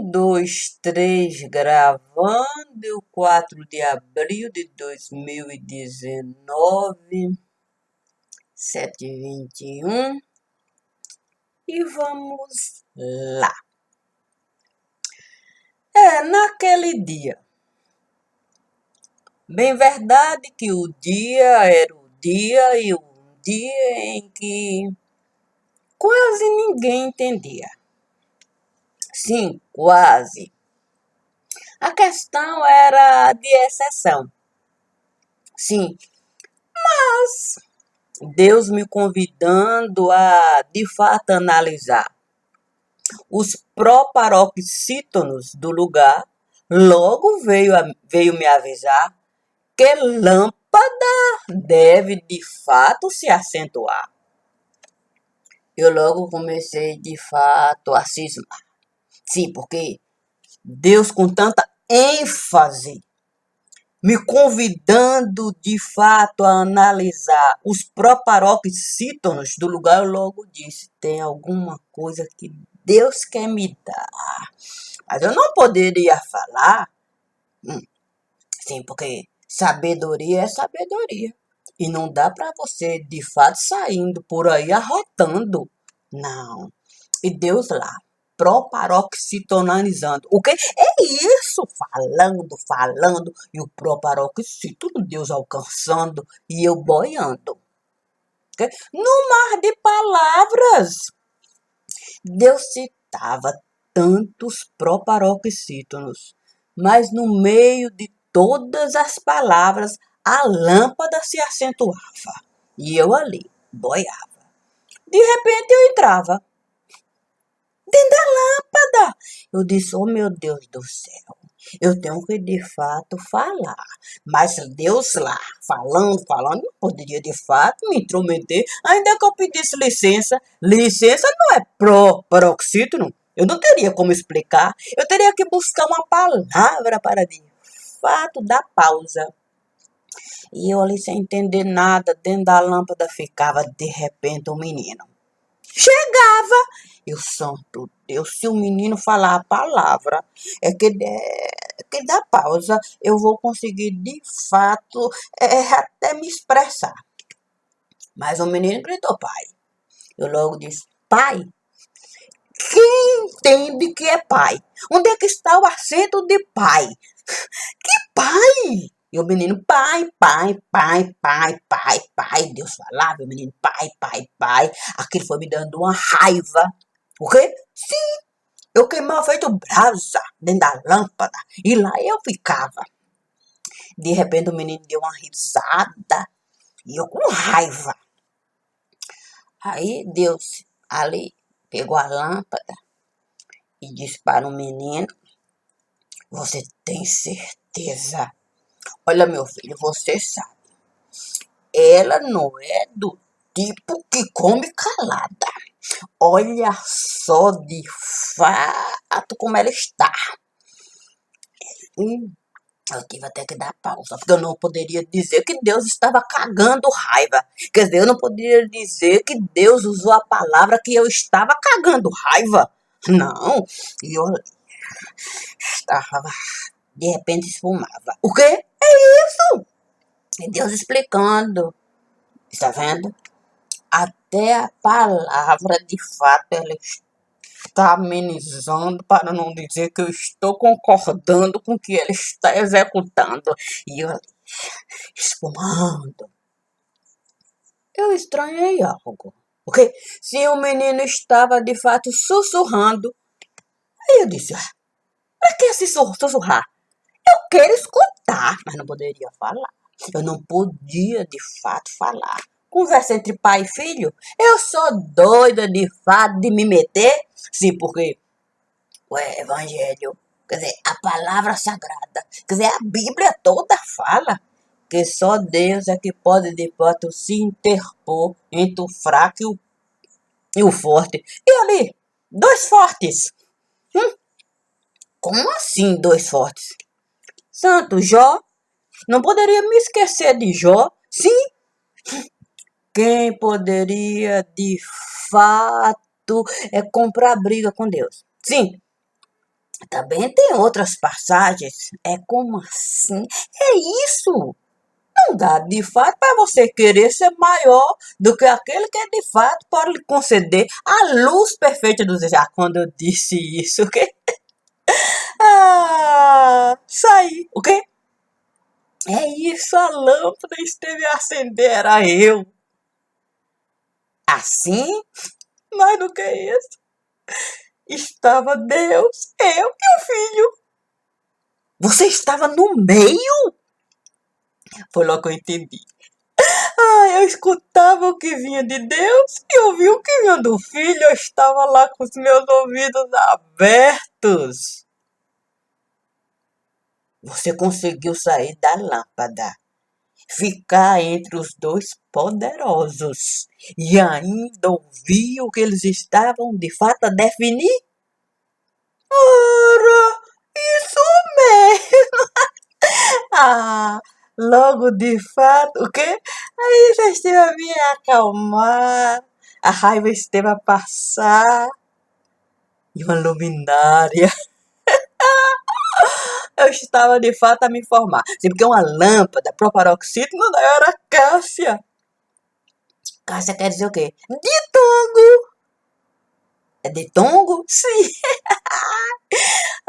dois, três, gravando, 4 de abril de 2019, 7h21, e vamos lá. Naquele dia, bem verdade que o dia era o dia e um dia em que quase ninguém entendia. Sim, quase. A questão era de exceção. Sim, mas Deus me convidando a, de fato, analisar os proparoxítonos do lugar, logo veio me avisar que lâmpada deve, de fato, se acentuar. Eu logo comecei, de fato, a cismar. Sim, porque Deus, com tanta ênfase, me convidando de fato a analisar os proparoxítonos do lugar, eu logo disse: tem alguma coisa que Deus quer me dar. Mas eu não poderia falar, sim, porque sabedoria é sabedoria. E não dá para você, de fato, saindo por aí arrotando. Não. E Deus lá, proparoxitonalizando. O que é isso? Falando, e o proparoxítono, Deus alcançando, e eu boiando. Okay? No mar de palavras, Deus citava tantos proparoxítonos, mas no meio de todas as palavras, a lâmpada se acentuava. E eu ali, boiava. De repente eu entrava dentro da lâmpada. Eu disse: oh meu Deus do céu, eu tenho que de fato falar. Mas Deus lá, falando, não poderia de fato me intrometer, ainda que eu pedisse licença. Licença não é paroxítono. Eu não teria como explicar. Eu teria que buscar uma palavra para de fato dar pausa. E eu ali sem entender nada, dentro da lâmpada ficava de repente um menino. Chegava, eu, santo Deus, se o menino falar a palavra, é que dá pausa, eu vou conseguir de fato até me expressar. Mas o menino gritou: pai. Eu logo disse: pai? Quem entende que é pai? Onde é que está o acento de pai? Que pai? E o menino: pai. Deus falava, o menino: pai. Aquilo foi me dando uma raiva. O quê? Sim, eu queimava feito brasa dentro da lâmpada. E lá eu ficava. De repente o menino deu uma risada. E eu com raiva. Aí Deus ali pegou a lâmpada e disse para o menino: você tem certeza? Olha, meu filho, você sabe, ela não é do tipo que come calada. Olha só de fato como ela está. Eu tive até que dar pausa, porque eu não poderia dizer que Deus estava cagando raiva. Quer dizer, eu não poderia dizer que Deus usou a palavra que eu estava cagando raiva. Não, e eu estava, de repente esfumava. O quê? É isso? E Deus explicando. Está vendo? Até a palavra, de fato, ela está amenizando, para não dizer que eu estou concordando com o que ela está executando. E eu espumando. Eu estranhei algo. Porque se o menino estava, de fato, sussurrando, aí eu disse: para que se sussurrar? Eu quero escutar, mas não poderia falar. Eu não podia, de fato, falar. Conversa entre pai e filho, eu sou doida, de fato, de me meter. Sim, porque o evangelho, quer dizer, a palavra sagrada, quer dizer, a Bíblia toda fala que só Deus é que pode, de fato, se interpor entre o fraco e o forte. E ali, dois fortes. Como assim dois fortes? Santo Jó, não poderia me esquecer de Jó. Sim, quem poderia de fato comprar briga com Deus? Sim, Também tem outras passagens. É como assim? É isso! Não dá de fato para você querer ser maior do que aquele que de fato pode lhe conceder a luz perfeita do Deus. Ah, quando eu disse isso, o quê? Ah, saí, o quê? É isso, a lâmpada esteve a acender, era eu. Assim? Mais do que isso, estava Deus, eu e o Filho. Você estava no meio? Foi logo que eu entendi. Ah, eu escutava o que vinha de Deus e ouvia o que vinha do Filho. Eu estava lá com os meus ouvidos abertos. Você conseguiu sair da lâmpada, ficar entre os dois poderosos e ainda ouvir o que eles estavam de fato a definir? Ora, isso mesmo! Ah, logo de fato, o quê? Aí já esteve a me acalmar, a raiva esteve a passar e uma luminária. Eu estava de fato a me informar. Sim, porque uma lâmpada proparoxítona não era Cássia. Cássia quer dizer o quê? Ditongo! É ditongo? Sim!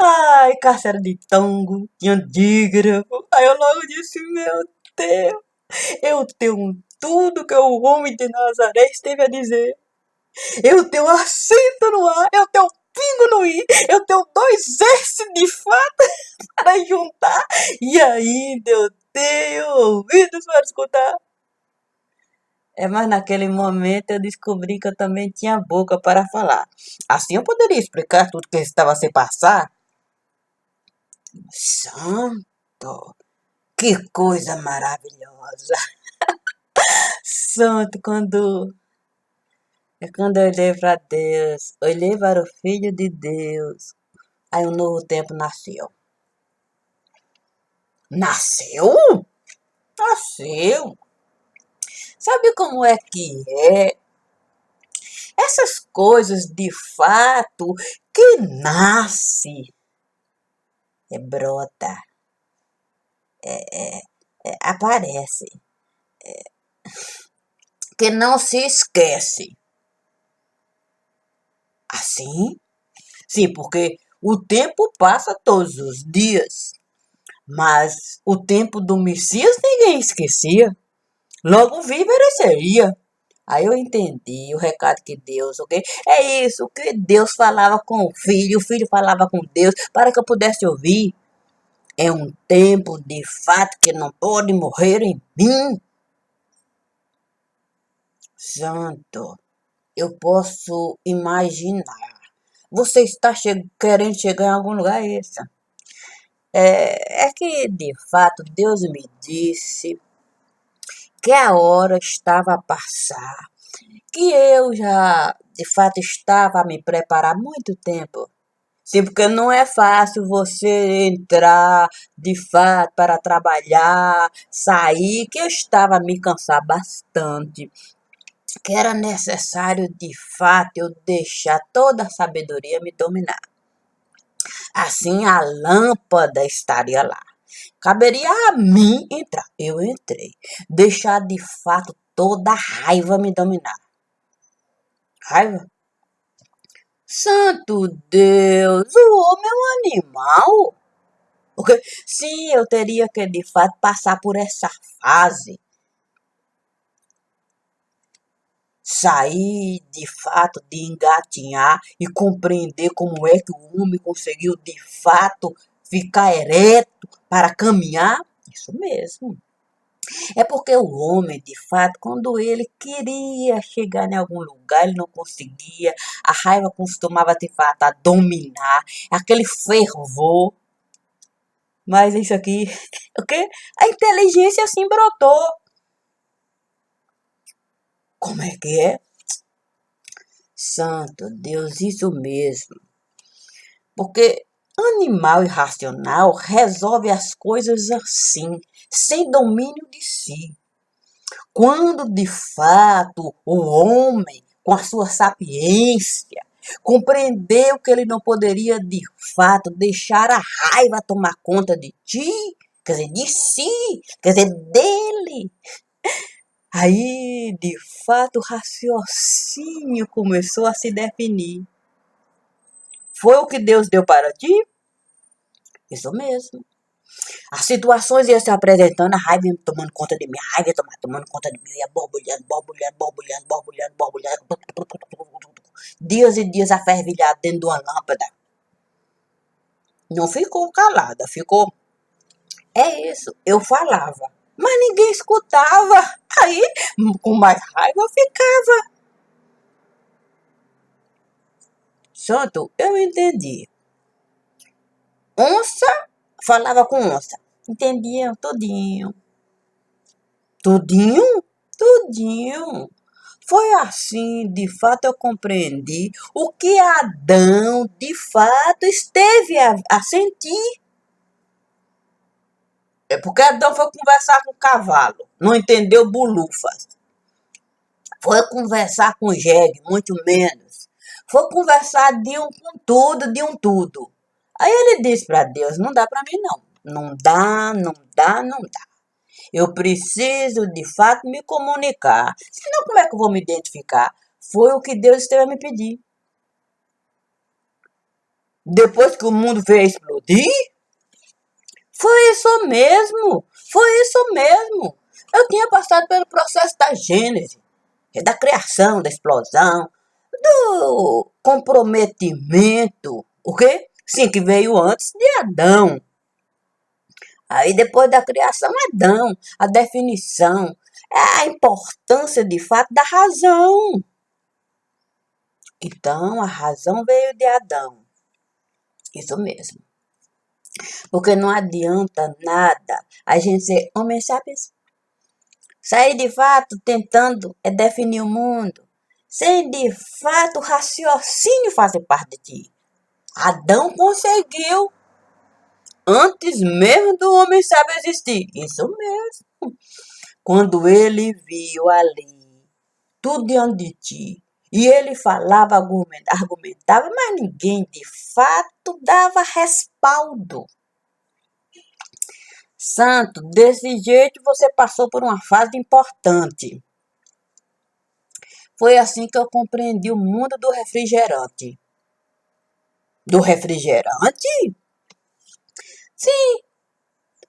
Ai, Cássia era ditongo, tinha dígrafo. Aí eu logo disse, meu Deus, eu tenho tudo que o homem de Nazaré esteve a dizer. Eu tenho acento no ar, eu tenho pingo no i, eu tenho dois S de fato para juntar. E ainda eu tenho ouvidos para escutar. É, mas naquele momento eu descobri que eu também tinha boca para falar. Assim eu poderia explicar tudo que estava a se passar. Santo, que coisa maravilhosa. Santo, quando eu olhei para Deus, olhei para o Filho de Deus, aí um novo tempo nasceu. Nasceu? Nasceu. Sabe como é que é? Essas coisas de fato que nasce, brota, aparece, que não se esquece. Assim? Sim, porque o tempo passa todos os dias, mas o tempo do Messias ninguém esquecia. Logo vivo ele seria. Aí eu entendi o recado que Deus, ok? É isso, que Deus falava com o filho falava com Deus, para que eu pudesse ouvir. É um tempo de fato que não pode morrer em mim. Santo, eu posso imaginar. Você está querendo chegar em algum lugar esse? É que de fato Deus me disse que a hora estava a passar, que eu já de fato estava a me preparar há muito tempo. Sim, porque não é fácil você entrar de fato para trabalhar, sair, que eu estava a me cansar bastante, que era necessário de fato eu deixar toda a sabedoria me dominar. Assim a lâmpada estaria lá. Caberia a mim entrar. Eu entrei. Deixar de fato toda a raiva me dominar. Raiva? Santo Deus, o homem é um animal? Porque sim, eu teria que de fato passar por essa fase. Sair de fato de engatinhar e compreender como é que o homem conseguiu de fato ficar ereto para caminhar. Isso mesmo. É porque o homem, de fato, quando ele queria chegar em algum lugar, ele não conseguia. A raiva costumava, de fato, a dominar. Aquele fervor. Mas isso aqui, o quê? A inteligência assim brotou. Como é que é? Santo Deus, isso mesmo. Porque animal irracional resolve as coisas assim, sem domínio de si. Quando de fato o homem, com a sua sapiência, Compreendeu que ele não poderia, de fato, deixar a raiva tomar conta de ti, quer dizer, de si, quer dizer, dele. Aí, de fato, o raciocínio começou a se definir. Foi o que Deus deu para ti? Isso mesmo. As situações iam se apresentando, a raiva ia tomando conta de mim, a raiva ia tomando conta de mim, ia borbulhando, borbulhando, borbulhando, borbulhando, borbulhando. Dias e dias afervilhado dentro de uma lâmpada. Não ficou calada, ficou. É isso, eu falava, mas ninguém escutava. Aí, com mais raiva, eu ficava. Santo, eu entendi. Onça falava com onça. Entendiam tudinho. Tudinho? Tudinho. Foi assim, de fato, eu compreendi o que Adão, de fato, esteve a sentir. É porque Adão foi conversar com o cavalo, não entendeu bulufas. Foi conversar com jegue, muito menos. Foi conversar de um com tudo, de um tudo. Aí ele disse para Deus, não dá para mim não. Não dá, não dá, não dá. Eu preciso, de fato, me comunicar. Senão, como é que eu vou me identificar? Foi o que Deus esteve a me pedir. Depois que o mundo veio explodir, foi isso mesmo. Foi isso mesmo. Eu tinha passado pelo processo da gênese, da criação, da explosão, do comprometimento. O quê? Sim, que veio antes de Adão. Aí depois da criação, Adão, a definição, a importância de fato da razão. Então, a razão veio de Adão. Isso mesmo. Porque não adianta nada a gente ser homem sapiens, sair de fato tentando definir o mundo, sem de fato o raciocínio fazer parte de ti. Adão conseguiu antes mesmo do homem sábio existir. Isso mesmo. Quando ele viu ali tudo diante de ti, e ele falava, argumentava, mas ninguém de fato dava respaldo. Santo, desse jeito você passou por uma fase importante. Foi assim que eu compreendi o mundo do refrigerante. Do refrigerante? Sim,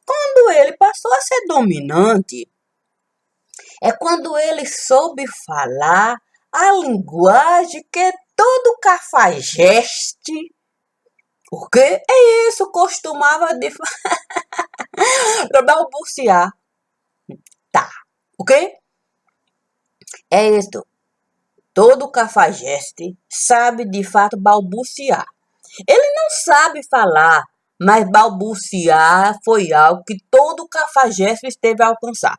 quando ele passou a ser dominante, é quando ele soube falar a linguagem que todo cafajeste, o quê? É isso, costumava de balbuciar. Tá, o quê? É isso. Todo cafajeste sabe de fato balbuciar. Ele não sabe falar, mas balbuciar foi algo que todo cafajeste esteve a alcançar.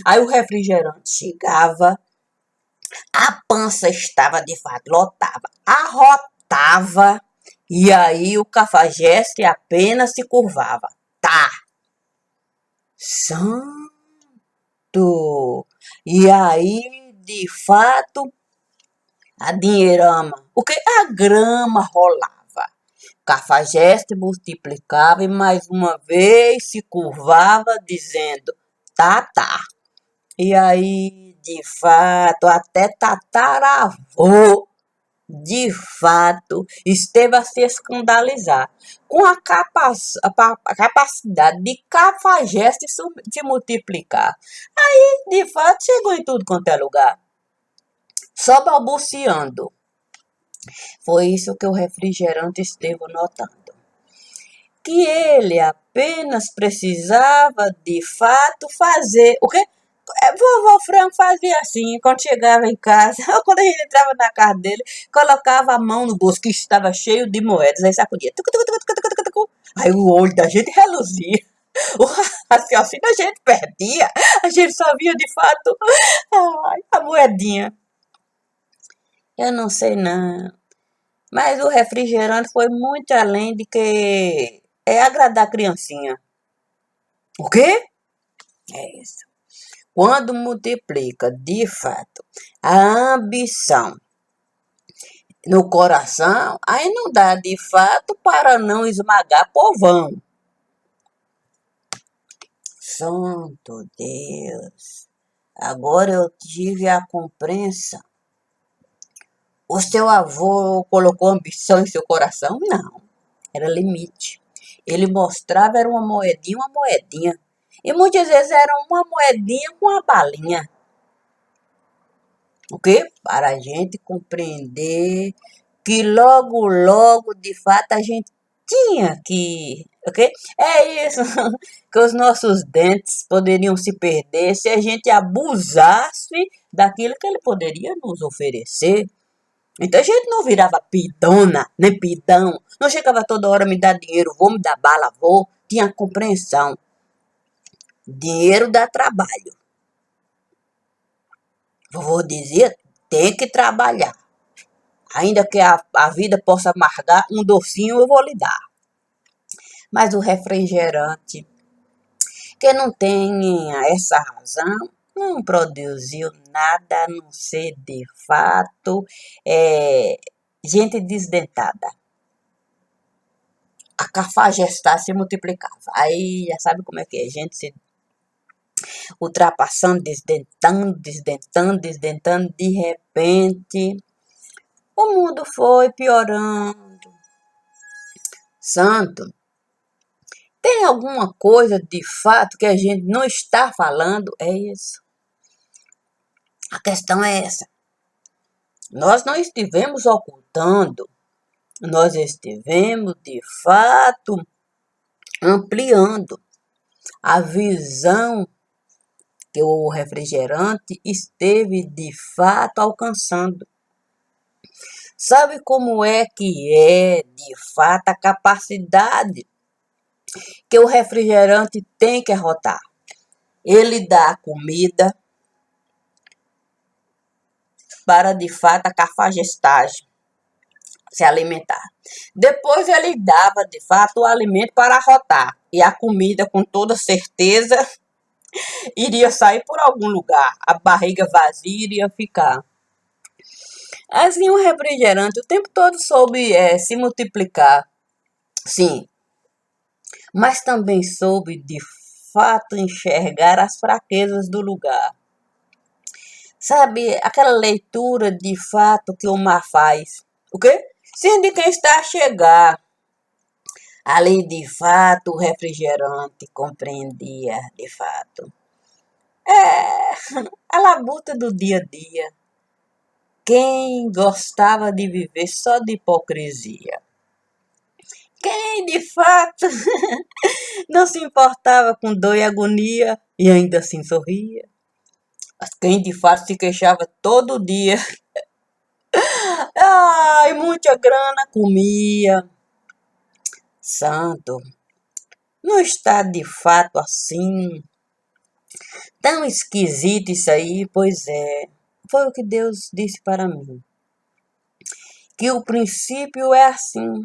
Aí o refrigerante chegava, a pança estava de fato, lotava, arrotava, e aí o cafajeste apenas se curvava. Tá. Santo! E aí, de fato, a dinheirama, o que? A grama rolava. Cafajeste multiplicava e mais uma vez se curvava dizendo, tá, tá. E aí, de fato, até tataravô, de fato, esteve a se escandalizar com a capacidade de cafajeste se multiplicar. Aí, de fato, chegou em tudo quanto é lugar, só balbuciando. Foi isso que o refrigerante esteve notando. Que ele apenas precisava, de fato, fazer... O quê? Vovô Franco fazia assim, quando chegava em casa, ou quando a gente entrava na casa dele, colocava a mão no bolso que estava cheio de moedas, aí sacudia. Aí o olho da gente reluzia. O raciocínio a gente perdia, a gente só via de fato a moedinha. Eu não sei não. Mas o refrigerante foi muito além de que agradar a criancinha. O quê? É isso. Quando multiplica, de fato, a ambição no coração, aí não dá de fato para não esmagar povão. Santo Deus, agora eu tive a compreensão. O seu avô colocou ambição em seu coração? Não, era limite. Ele mostrava, era uma moedinha. E muitas vezes era uma moedinha com uma balinha. O quê? Para a gente compreender que logo, de fato, a gente tinha que, ok? É isso, que os nossos dentes poderiam se perder se a gente abusasse daquilo que ele poderia nos oferecer. Então a gente não virava pidona, nem pidão. Não chegava toda hora me dar dinheiro, vou me dar bala, vou. Tinha compreensão. Dinheiro dá trabalho. Vovô dizia, tem que trabalhar. Ainda que a vida possa amargar, um docinho eu vou lhe dar. Mas o refrigerante, que não tem essa razão, não produziu nada a não ser, de fato, gente desdentada. A cafajestade se multiplicava. Aí já sabe como é que é, gente se ultrapassando, desdentando, de repente o mundo foi piorando. Santo, tem alguma coisa de fato que a gente não está falando? É isso. A questão é essa. Nós não estivemos ocultando, nós estivemos de fato ampliando a visão que o refrigerante esteve de fato alcançando. Sabe como é que é, de fato, a capacidade que o refrigerante tem que arrotar? Ele dá comida para, de fato, a cafajestagem se alimentar. Depois ele dava, de fato, o alimento para arrotar. E a comida, com toda certeza, iria sair por algum lugar. A barriga vazia iria ficar. Assim, o refrigerante o tempo todo soube se multiplicar, sim, mas também soube de fato enxergar as fraquezas do lugar. Sabe, aquela leitura de fato que o mar faz. O quê? Sim, de quem está a chegar. Ali, de fato, o refrigerante compreendia, de fato. A labuta do dia a dia. Quem gostava de viver só de hipocrisia? Quem, de fato, não se importava com dor e agonia e ainda assim sorria? Mas quem, de fato, se queixava todo dia? Ai, muita grana comia. Santo, não está de fato assim? Tão esquisito isso aí? Pois é, foi o que Deus disse para mim. Que o princípio é assim.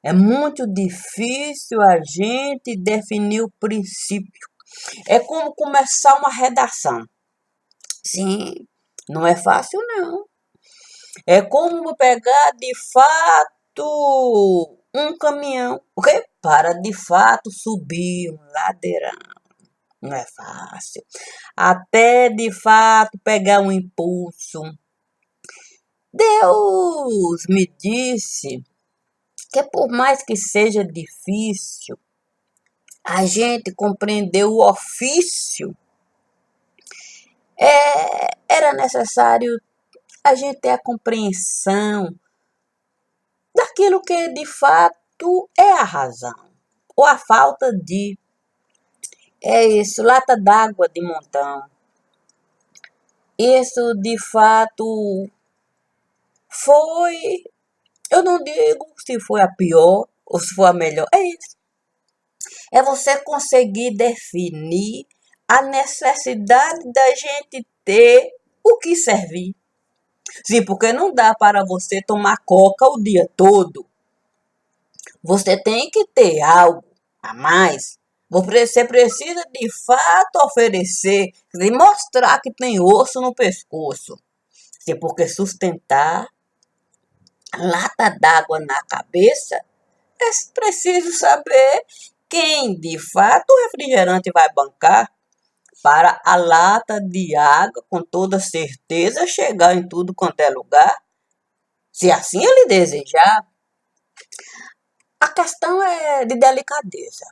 É muito difícil a gente definir o princípio. É como começar uma redação. Sim, não é fácil não. É como pegar de fato um caminhão, ok? Para de fato subir um ladeirão. Não é fácil. Até de fato pegar um impulso. Deus me disse que por mais que seja difícil, a gente compreender o ofício, era necessário a gente ter a compreensão daquilo que de fato é a razão, ou a falta de. É isso, lata d'água de montão. Isso de fato foi, eu não digo se foi a pior ou se foi a melhor, é isso. É você conseguir definir a necessidade da gente ter o que servir. Sim, porque não dá para você tomar coca o dia todo. Você tem que ter algo a mais. Você precisa de fato oferecer, e mostrar que tem osso no pescoço. Sim, porque sustentar lata d'água na cabeça, é preciso saber quem de fato o refrigerante vai bancar para a lata de água, com toda certeza, chegar em tudo quanto é lugar, se assim ele desejar. A questão é de delicadeza.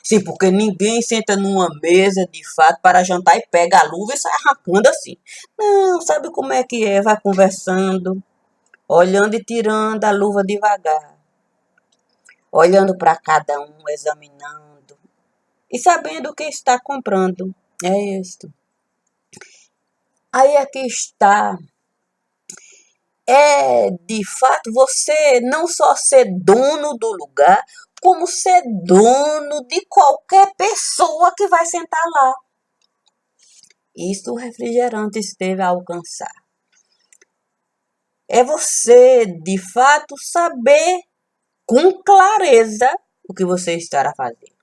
Sim, porque ninguém senta numa mesa de fato para jantar e pega a luva e sai arrancando assim. Não, sabe como é que é? Vai conversando, olhando e tirando a luva devagar, olhando para cada um, examinando e sabendo o que está comprando. É isso. Aí aqui está. É de fato você não só ser dono do lugar, como ser dono de qualquer pessoa que vai sentar lá. Isso o refrigerante esteve a alcançar. É você, de fato, saber com clareza o que você estará fazendo.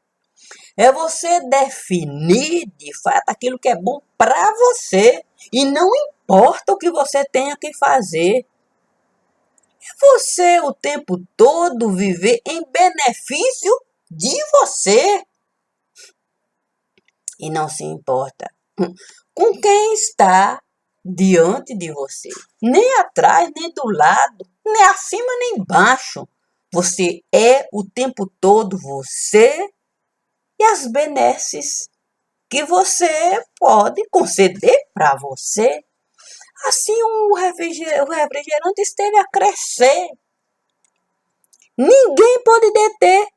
É você definir, de fato, aquilo que é bom para você. E não importa o que você tenha que fazer. É você o tempo todo viver em benefício de você. E não se importa com quem está diante de você. Nem atrás, nem do lado, nem acima, nem embaixo. Você é o tempo todo você e as benesses que você pode conceder para você. Assim o refrigerante esteve a crescer. Ninguém pode deter,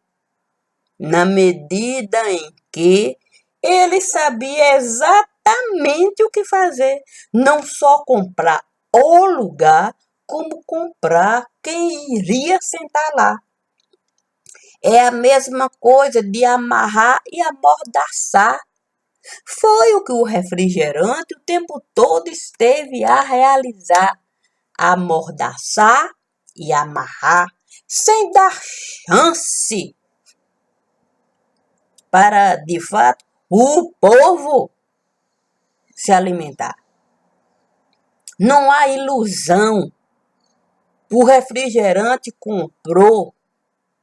na medida em que ele sabia exatamente o que fazer. Não só comprar o lugar, como comprar quem iria sentar lá. É a mesma coisa de amarrar e amordaçar. Foi o que o refrigerante o tempo todo esteve a realizar. Amordaçar e amarrar, sem dar chance para, de fato, o povo se alimentar. Não há ilusão. O refrigerante comprou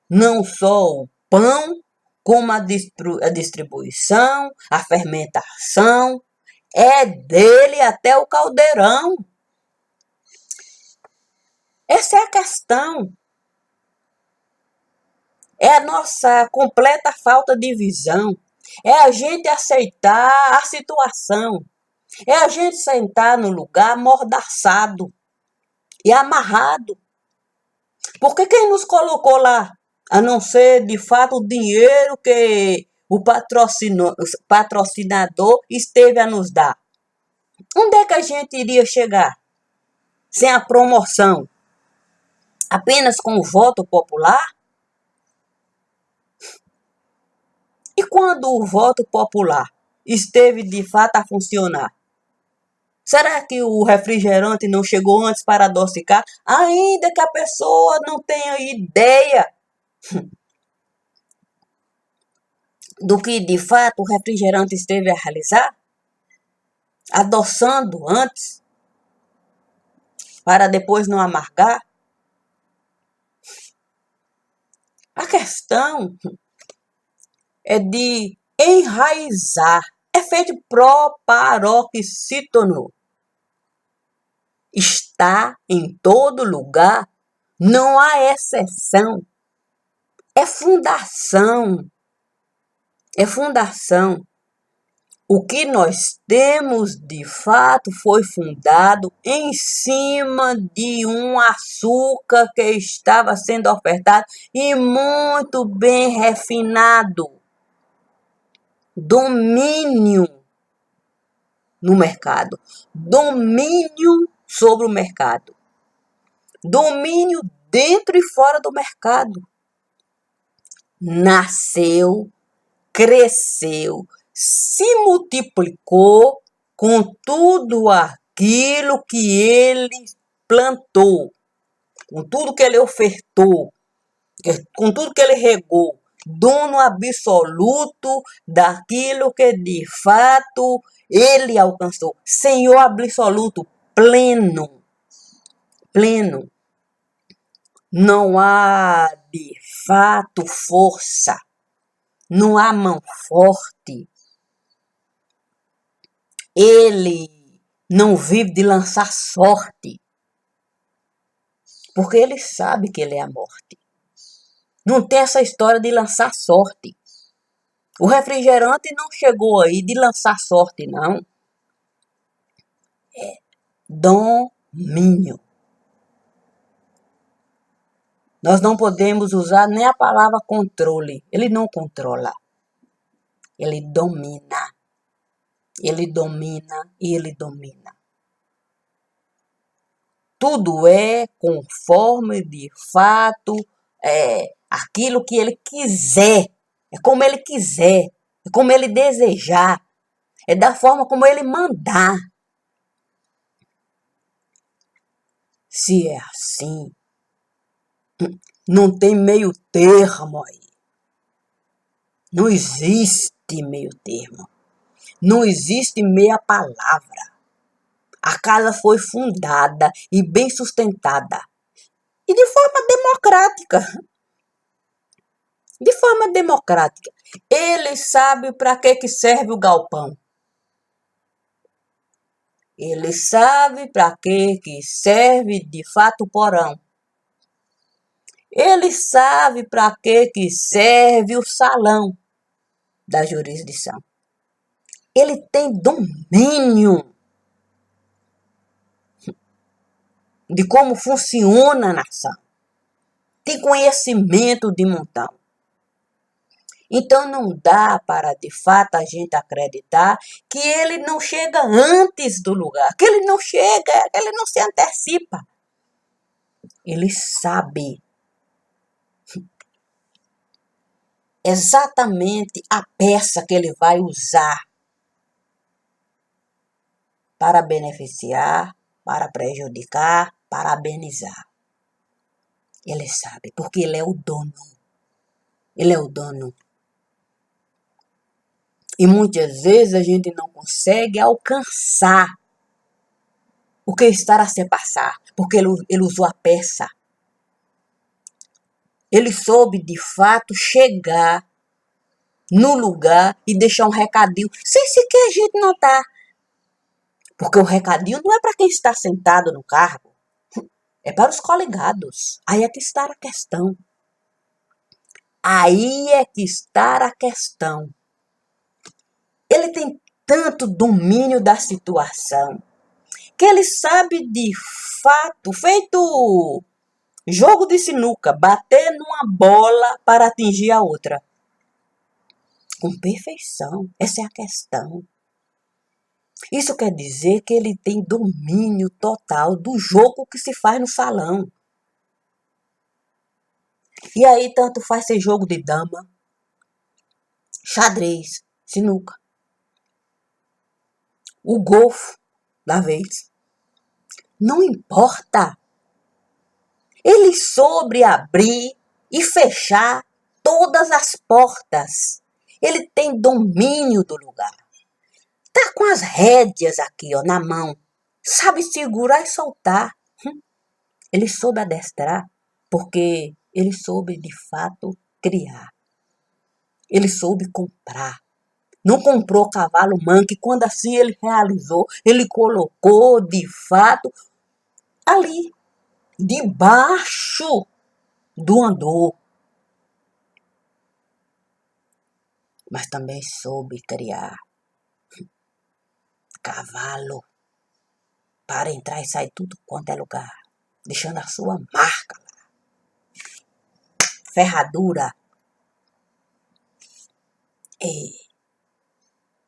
não só o pão, como a distribuição, a fermentação. É dele até o caldeirão. Essa é a questão. É a nossa completa falta de visão. É a gente aceitar a situação. É a gente sentar no lugar amordaçado e amarrado. Porque quem nos colocou lá? A não ser, de fato, o dinheiro que o patrocinador esteve a nos dar. Onde é que a gente iria chegar? Sem a promoção? Apenas com o voto popular? E quando o voto popular esteve de fato a funcionar? Será que o refrigerante não chegou antes para adocicar? Ainda que a pessoa não tenha ideia do que de fato o refrigerante esteve a realizar? Adoçando antes, para depois não amargar? A questão é de enraizar. É feito proparoxítono. Está em todo lugar. Não há exceção. É fundação. É fundação. O que nós temos, de fato, foi fundado em cima de um açúcar que estava sendo ofertado e muito bem refinado. Domínio no mercado. Domínio sobre o mercado. Domínio dentro e fora do mercado. Nasceu, cresceu, se multiplicou com tudo aquilo que ele plantou, com tudo que ele ofertou, com tudo que ele regou, dono absoluto daquilo que de fato ele alcançou, Senhor absoluto, pleno, pleno. não há de fato força, não há mão forte. Ele não vive de lançar sorte, porque ele sabe que ele é a morte. Não tem essa história de lançar sorte. O refrigerante não chegou aí de lançar sorte, não. É domínio. Nós não podemos usar nem a palavra controle. Ele não controla. Ele domina. Ele domina e ele domina. Tudo é conforme de fato aquilo que ele quiser. É como ele quiser. É como ele desejar. É da forma como ele mandar. Se é assim, não tem meio termo aí. Não existe meio termo. Não existe meia palavra. A casa foi fundada e bem sustentada. E de forma democrática. De forma democrática. Ele sabe para que serve o galpão. Ele sabe para que serve de fato o porão. Ele sabe para que serve o salão da jurisdição. Ele tem domínio de como funciona a nação. Tem conhecimento de montão. Então não dá para de fato a gente acreditar que ele não chega antes do lugar, que ele não chega, que ele não se antecipa. Ele sabe exatamente a peça que ele vai usar para beneficiar, para prejudicar, parabenizar. Ele sabe, porque ele é o dono. Ele é o dono. E muitas vezes a gente não consegue alcançar o que está a se passar, porque ele usou a peça. Ele soube, de fato, chegar no lugar e deixar um recadinho, sem sequer a gente notar. Porque o recadinho não é para quem está sentado no cargo, é para os coligados. Aí é que está a questão. Aí é que está a questão. Ele tem tanto domínio da situação que ele sabe de fato, feito jogo de sinuca, bater numa bola para atingir a outra. Com perfeição. Essa é a questão. Isso quer dizer que ele tem domínio total do jogo que se faz no salão. E aí tanto faz ser jogo de dama, xadrez, sinuca, o golfe da vez. Não importa. Ele soube abrir e fechar todas as portas. Ele tem domínio do lugar. Tá com as rédeas aqui, ó, na mão. Sabe segurar e soltar. Ele soube adestrar, porque ele soube de fato criar. Ele soube comprar. Não comprou cavalo manco, e quando assim ele realizou, ele colocou de fato ali, debaixo do andor. Mas também soube criar cavalo para entrar e sair tudo quanto é lugar, deixando a sua marca lá. Ferradura.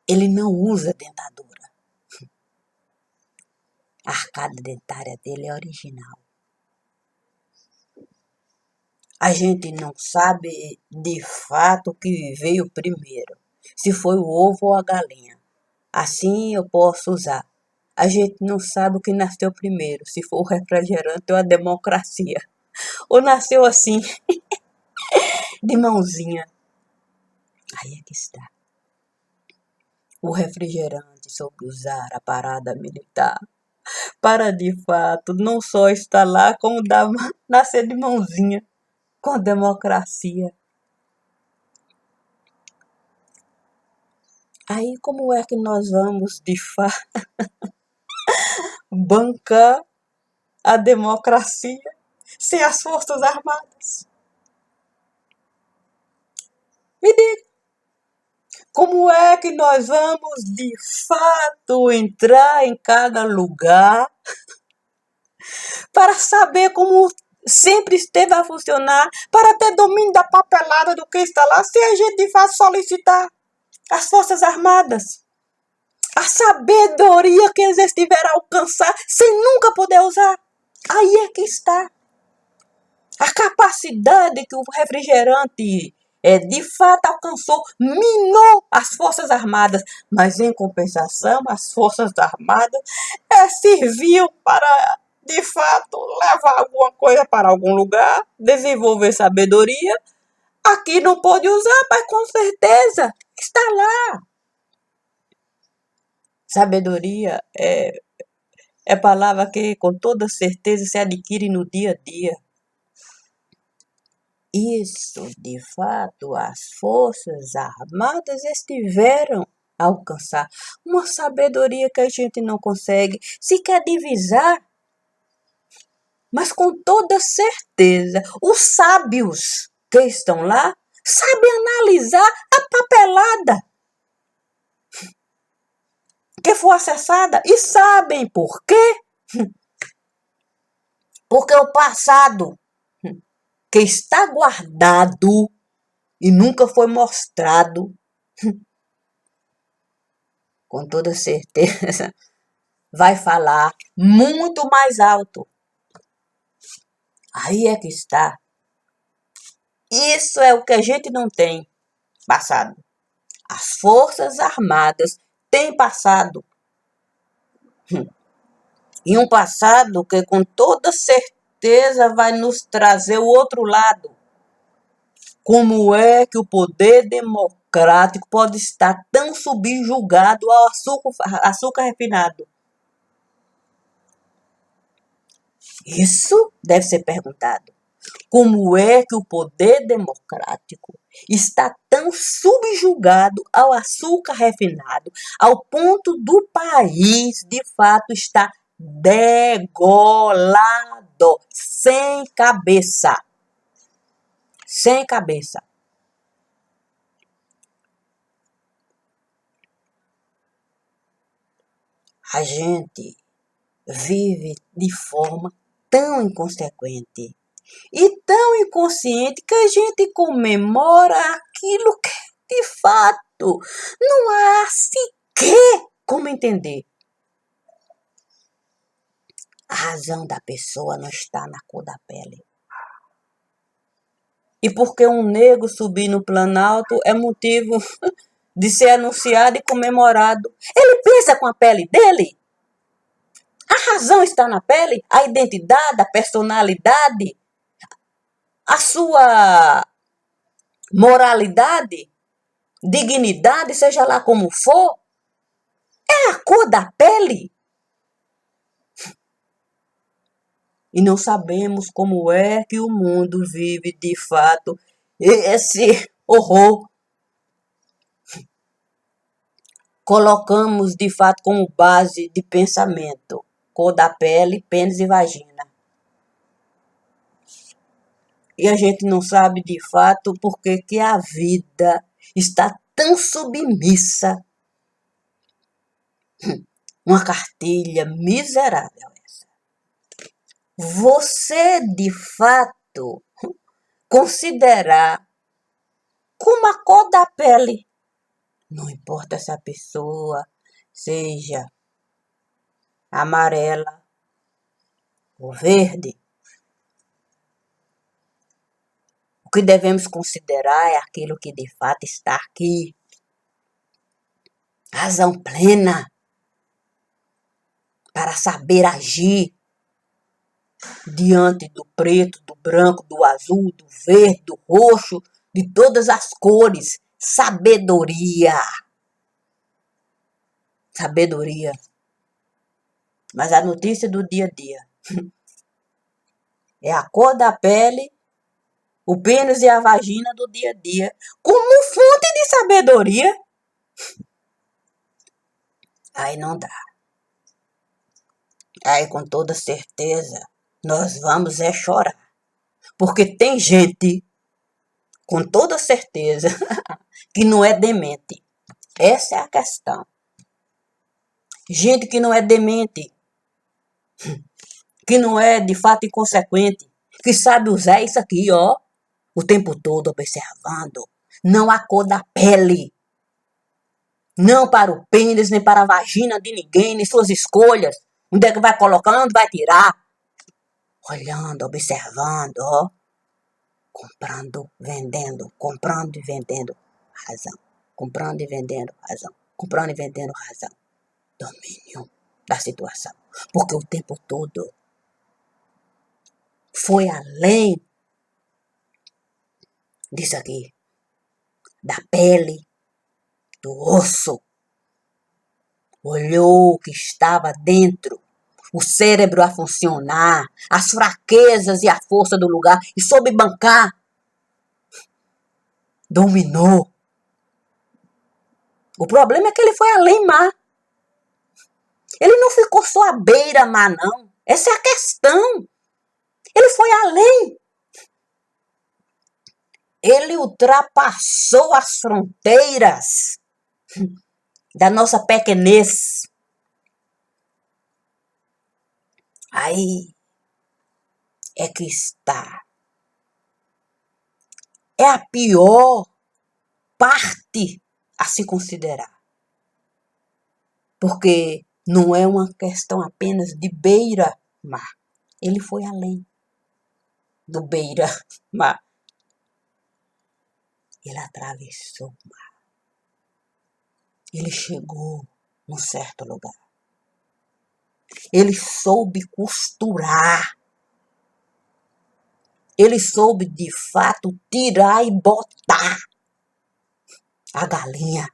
Ele não usa dentadura. A arcada dentária dele é original. A gente não sabe de fato o que veio primeiro, se foi o ovo ou a galinha. Assim eu posso usar. A gente não sabe o que nasceu primeiro, se for o refrigerante ou a democracia. Ou nasceu assim, de mãozinha. Aí é que está. O refrigerante soube usar a parada militar. para de fato não só estar lá, como nascer de mãozinha com a democracia. Aí como é que nós vamos de fato bancar a democracia sem as Forças Armadas? Me diga, como é que nós vamos de fato entrar em cada lugar para saber como sempre esteve a funcionar, para ter domínio da papelada do que está lá, se a gente de fato solicitar as Forças Armadas? A sabedoria que eles estiveram a alcançar sem nunca poder usar. Aí é que está a capacidade que o refrigerante de fato alcançou, minou as Forças Armadas, mas em compensação as Forças Armadas serviam para de fato levar alguma coisa para algum lugar, desenvolver sabedoria. Aqui não pode usar, mas com certeza está lá. Sabedoria é palavra que com toda certeza se adquire no dia a dia. Isso, de fato, as Forças Armadas estiveram a alcançar uma sabedoria que a gente não consegue sequer divisar. Mas com toda certeza, os sábios que estão lá sabem analisar a papelada que foi acessada e sabem por quê. Porque o passado que está guardado e nunca foi mostrado, com toda certeza, vai falar muito mais alto. Aí é que está. Isso é o que a gente não tem passado. As Forças Armadas têm passado. E um passado que com toda certeza vai nos trazer o outro lado. Como é que o poder democrático pode estar tão subjugado ao açúcar refinado? Isso deve ser perguntado. Como é que o poder democrático está tão subjugado ao açúcar refinado, ao ponto do país, de fato, estar degolado, sem cabeça? Sem cabeça. A gente vive de forma tão inconsequente e tão inconsciente que a gente comemora aquilo que de fato não há sequer como entender. A razão da pessoa não está na cor da pele. E porque um negro subir no Planalto é motivo de ser anunciado e comemorado. Ele pensa com a pele dele? A razão está na pele? A identidade, a personalidade, a sua moralidade, dignidade, seja lá como for, é a cor da pele. E não sabemos como é que o mundo vive de fato esse horror. Colocamos de fato como base de pensamento cor da pele, pênis e vagina. E a gente não sabe de fato por que a vida está tão submissa. Uma cartilha miserável essa. Você de fato considerar como a cor da pele, não importa se a pessoa seja amarela ou verde, o que devemos considerar é aquilo que de fato está aqui. Razão plena para saber agir diante do preto, do branco, do azul, do verde, do roxo, de todas as cores. Sabedoria. Sabedoria. Mas a notícia do dia a dia é a cor da pele, o pênis e a vagina do dia a dia, como fonte de sabedoria. Aí não dá. Aí com toda certeza nós vamos chorar. Porque tem gente, com toda certeza, que não é demente. Essa é a questão. Gente que não é demente, que não é de fato inconsequente, que sabe usar isso aqui, ó, o tempo todo observando. Não a cor da pele. Não para o pênis, nem para a vagina de ninguém, nem suas escolhas. Onde é que vai colocando, vai tirar. Olhando, observando, ó. Comprando, vendendo, comprando e vendendo razão. Comprando e vendendo razão. Comprando e vendendo razão. Domínio da situação. Porque o tempo todo foi além disso aqui. Da pele, do osso. Olhou o que estava dentro. O cérebro a funcionar, as fraquezas e a força do lugar, e soube bancar. Dominou. O problema é que ele foi além mar. Ele não ficou só à beira-mar, não. Essa é a questão. Ele foi além. Ele ultrapassou as fronteiras da nossa pequenez. Aí é que está. É a pior parte a se considerar. Porque não é uma questão apenas de beira-mar. Ele foi além do beira-mar. Ele atravessou o mar. Ele chegou num certo lugar. Ele soube costurar. Ele soube, de fato, tirar e botar a galinha.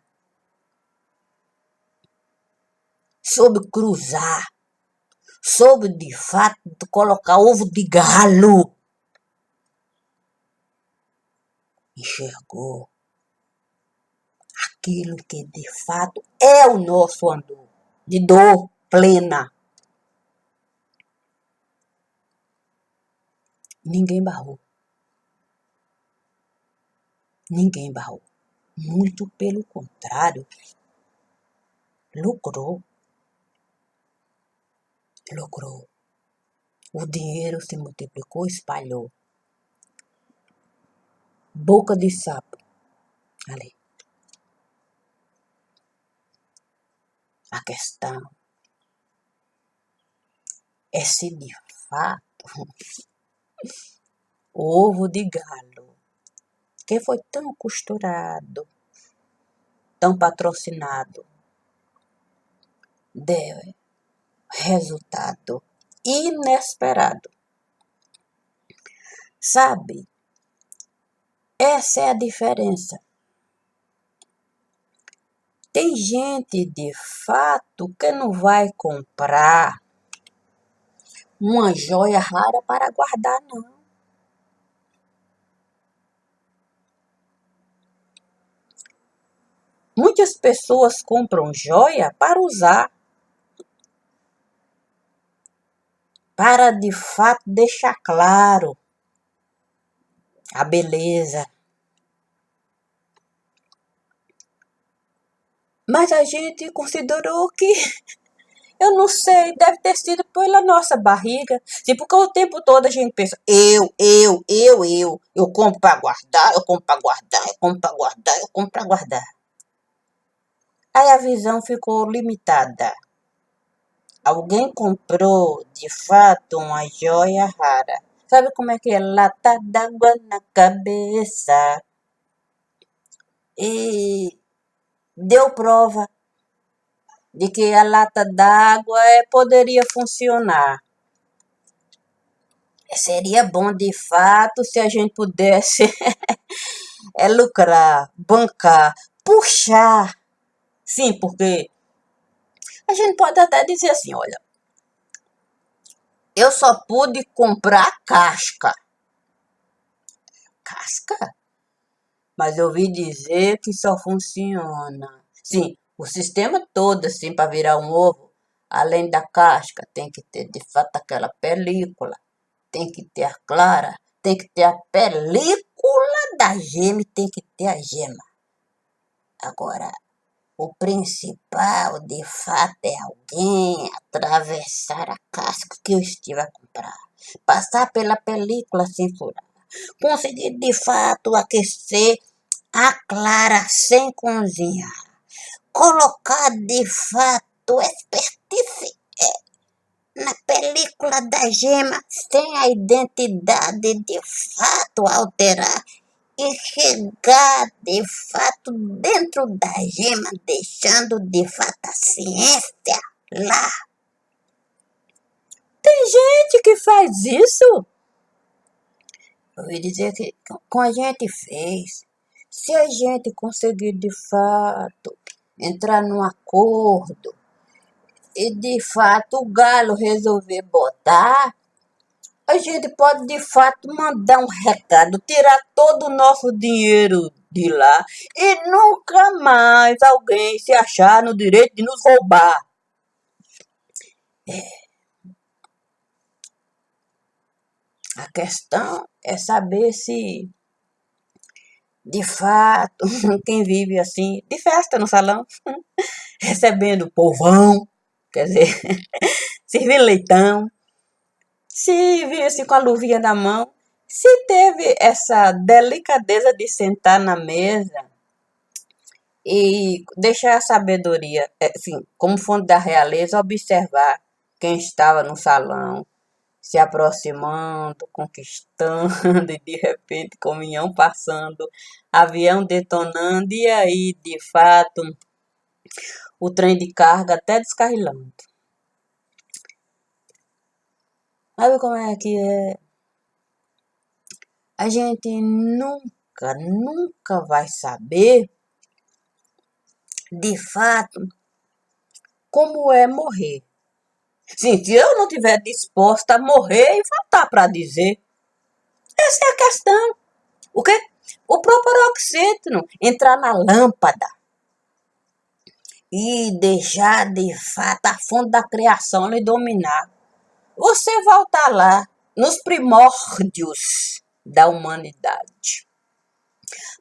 Soube cruzar. Soube, de fato, colocar ovo de galo. Enxergou aquilo que, de fato, é o nosso andor de dor plena. Ninguém barrou. Ninguém barrou. Muito pelo contrário. Lucrou. Lucrou. O dinheiro se multiplicou, espalhou. Boca de sapo. Ali. A questão é se de fato o ovo de galo, que foi tão costurado, tão patrocinado, deu resultado inesperado. Sabe? Essa é a diferença. Tem gente, de fato, que não vai comprar uma joia rara para guardar, não. Muitas pessoas compram joia para usar. Para, de fato, deixar claro a beleza. Mas a gente considerou que, eu não sei, deve ter sido pela nossa barriga. Porque o tempo todo a gente pensa, eu compro para guardar, eu compro para guardar, eu compro para guardar, eu compro para guardar. Aí a visão ficou limitada. Alguém comprou, de fato, uma joia rara. Sabe como é que é? Lata d'água na cabeça. E deu prova de que a lata d'água poderia funcionar. Seria bom, de fato, se a gente pudesse lucrar, bancar, puxar. Sim, porque a gente pode até dizer assim, olha, Eu só pude comprar casca. Casca? Mas eu ouvi dizer que só funciona. Sim, o sistema todo, assim, para virar um ovo, além da casca, tem que ter de fato aquela película, tem que ter a clara, tem que ter a película da gema e tem que ter a gema. Agora, o principal, de fato, é alguém atravessar a casca que eu estive a comprar, passar pela película sem furar, conseguir de fato aquecer a clara sem cozinhar, colocar de fato expertise na película da gema sem a identidade de fato alterar e chegar de fato dentro da gema, deixando de fato a ciência lá. Tem gente que faz isso? Eu ouvi dizer que com a gente fez. Se a gente conseguir de fato entrar num acordo e de fato o galo resolver botar, a gente pode de fato mandar um recado, tirar todo o nosso dinheiro de lá e nunca mais alguém se achar no direito de nos roubar. A questão é saber se de fato quem vive assim, de festa no salão, recebendo povão, quer dizer, servindo leitão, se vir assim com a luvinha na mão, se teve essa delicadeza de sentar na mesa e deixar a sabedoria, assim, como fonte da realeza, observar quem estava no salão, se aproximando, conquistando, e de repente caminhão passando, avião detonando, e aí, de fato, o trem de carga até descarrilando. Sabe como é que é? A gente nunca vai saber, de fato, como é morrer. Sim, se eu não estiver disposta a morrer e voltar para dizer, essa é a questão. O quê? O próprio oxígeno entrar na lâmpada e deixar de fato a fonte da criação lhe dominar. Você voltar lá nos primórdios da humanidade.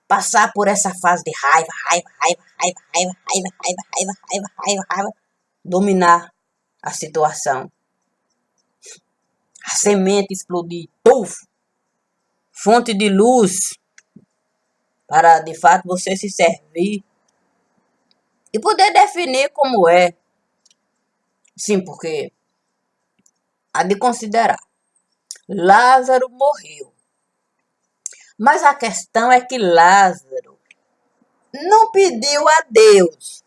Passar por essa fase de raiva, dominar a situação. A semente explodir, tuf, fonte de luz para de fato você se servir e poder definir como é. Sim, porque há de considerar, Lázaro morreu. Mas a questão é que Lázaro não pediu a Deus.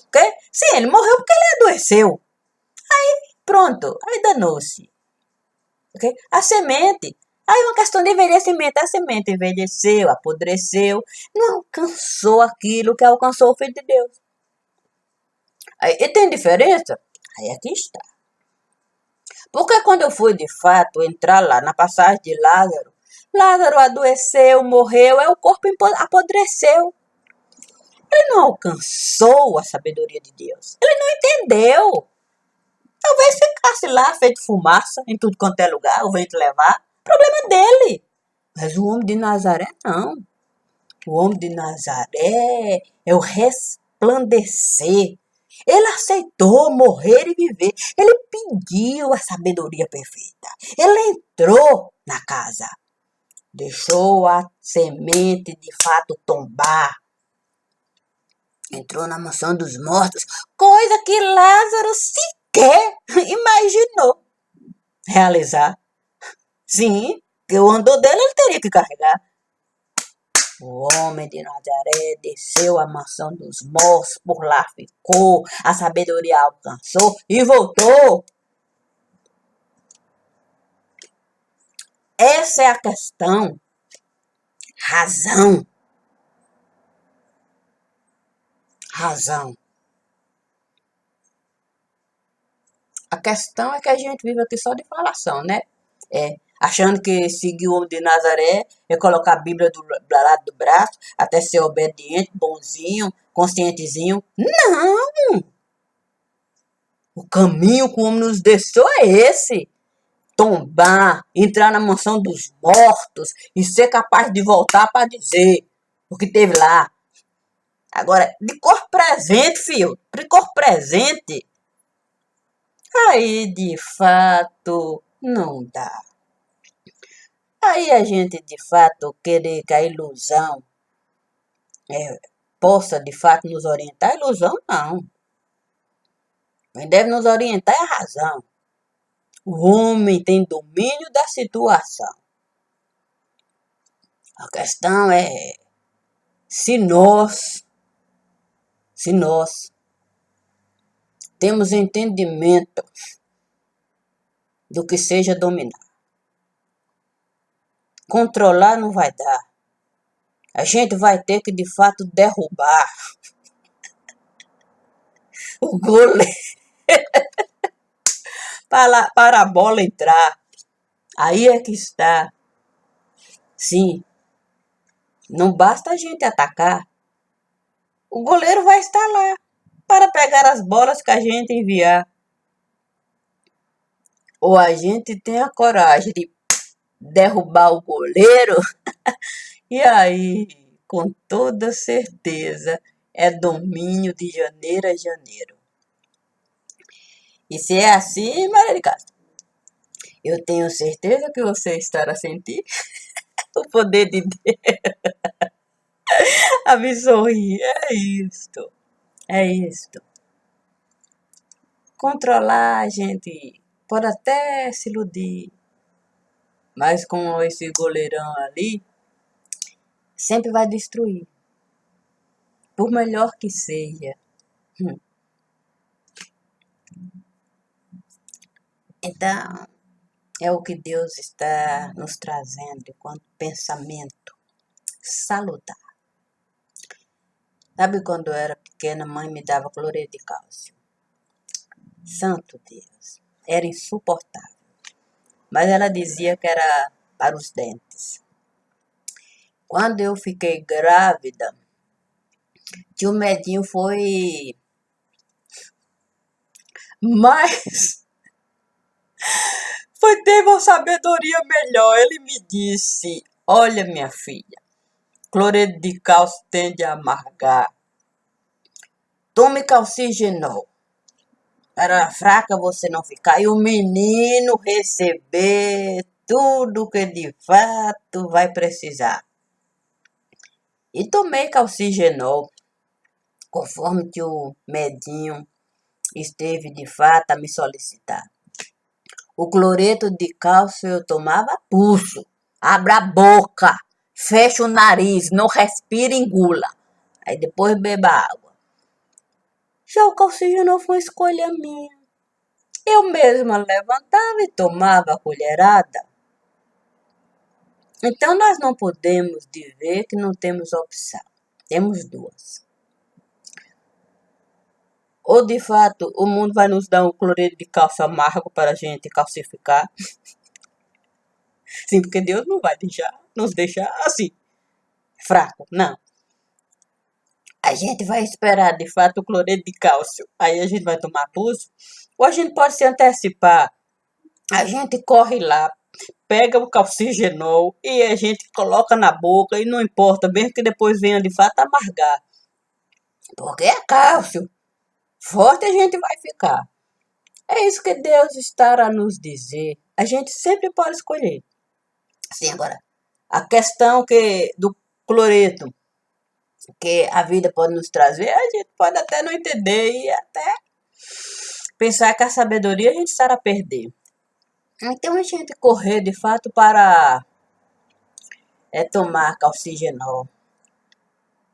Okay? Sim, ele morreu porque ele adoeceu. Pronto, aí danou-se. Okay? A semente, aí uma questão de envelhecimento. A semente envelheceu, apodreceu, não alcançou aquilo que alcançou o Filho de Deus. Aí, e tem diferença? Aí aqui está. Porque quando eu fui de fato entrar lá na passagem de Lázaro, Lázaro adoeceu, morreu, o corpo apodreceu. Ele não alcançou a sabedoria de Deus. Ele não entendeu. Talvez ficasse lá feito fumaça em tudo quanto é lugar, o vento levar. Problema dele. Mas o homem de Nazaré não. O homem de Nazaré é o resplandecer. Ele aceitou morrer e viver. Ele pediu a sabedoria perfeita. Ele entrou na casa. Deixou a semente de fato tombar. Entrou na mansão dos mortos, coisa que Lázaro sequer imaginou realizar. Sim, que o andor dele ele teria que carregar. O homem de Nazaré desceu à mansão dos mortos, por lá ficou, a sabedoria alcançou e voltou. Essa é a questão. Razão. Razão. A questão é que a gente vive aqui só de falação, né? Achando que seguir o homem de Nazaré é colocar a Bíblia do lado do braço, até ser obediente, bonzinho, conscientezinho. Não! O caminho que o homem nos deixou é esse. Tombar, entrar na mansão dos mortos e ser capaz de voltar para dizer o que teve lá. Agora, de cor presente, filho, de cor presente, aí de fato não dá. Aí a gente de fato querer que a ilusão possa de fato nos orientar, a ilusão não. Quem deve nos orientar é a razão. O homem tem domínio da situação. A questão é se nós temos entendimento do que seja dominar. Controlar não vai dar. A gente vai ter que, de fato, derrubar o goleiro para a bola entrar. Aí é que está. Sim, não basta a gente atacar. O goleiro vai estar lá para pegar as bolas que a gente enviar. Ou a gente tem a coragem de derrubar o goleiro, e aí, com toda certeza, é domínio de janeiro a janeiro. E se é assim, Maria de Castro, eu tenho certeza que você estará sentindo o poder de Deus a me sorrir. É isto. É isto. Controlar, a gente pode até se iludir, mas com esse goleirão ali, sempre vai destruir. Por melhor que seja. Então, é o que Deus está nos trazendo enquanto pensamento salutar. Sabe quando eu era pequena, a mãe me dava cloreto de cálcio. Santo Deus, era insuportável. Mas ela dizia que era para os dentes. Quando eu fiquei grávida, tio Medinho foi mais... teve uma sabedoria melhor. Ele me disse, olha minha filha, cloreto de cálcio tende a amargar. Tome calcigenol. Para fraca você não ficar. E o menino receber tudo que de fato vai precisar. E tomei calcigenol, conforme que o Medinho esteve de fato a me solicitar. O cloreto de cálcio eu tomava pulso. Abra a boca, fecha o nariz, não respira e engula. Aí depois beba água. Já o calcigenol foi escolha minha. Eu mesma levantava e tomava a colherada. Então nós não podemos dizer que não temos opção. Temos duas. Ou de fato o mundo vai nos dar um cloreto de cálcio amargo para a gente calcificar. Sim, porque Deus não vai nos deixar assim, fraco, não. A gente vai esperar de fato o cloreto de cálcio. Aí a gente vai tomar pulso. Ou a gente pode se antecipar. A gente corre lá, pega o calcigenol e a gente coloca na boca e não importa, mesmo que depois venha de fato amargar. Porque é cálcio. Forte a gente vai ficar. É isso que Deus está a nos dizer. A gente sempre pode escolher. Sim, agora, a questão do cloreto que a vida pode nos trazer, a gente pode até não entender e até pensar que a sabedoria a gente estará a perder. Então a gente correr de fato para tomar calcigenol.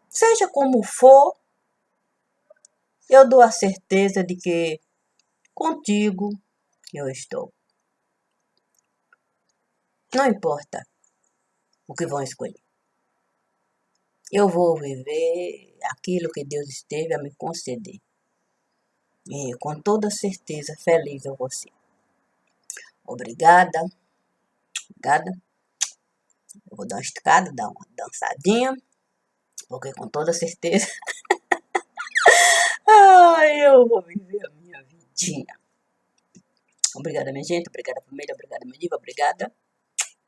Seja como for, eu dou a certeza de que contigo eu estou. Não importa o que vão escolher. Eu vou viver aquilo que Deus esteve a me conceder. E com toda certeza, feliz eu vou ser. Obrigada, obrigada. Eu vou dar uma esticada, dar uma dançadinha, porque com toda certeza, ai, eu vou viver a minha vidinha. Obrigada, minha gente. Obrigada, família. Obrigada, meu diva. Obrigada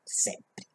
sempre.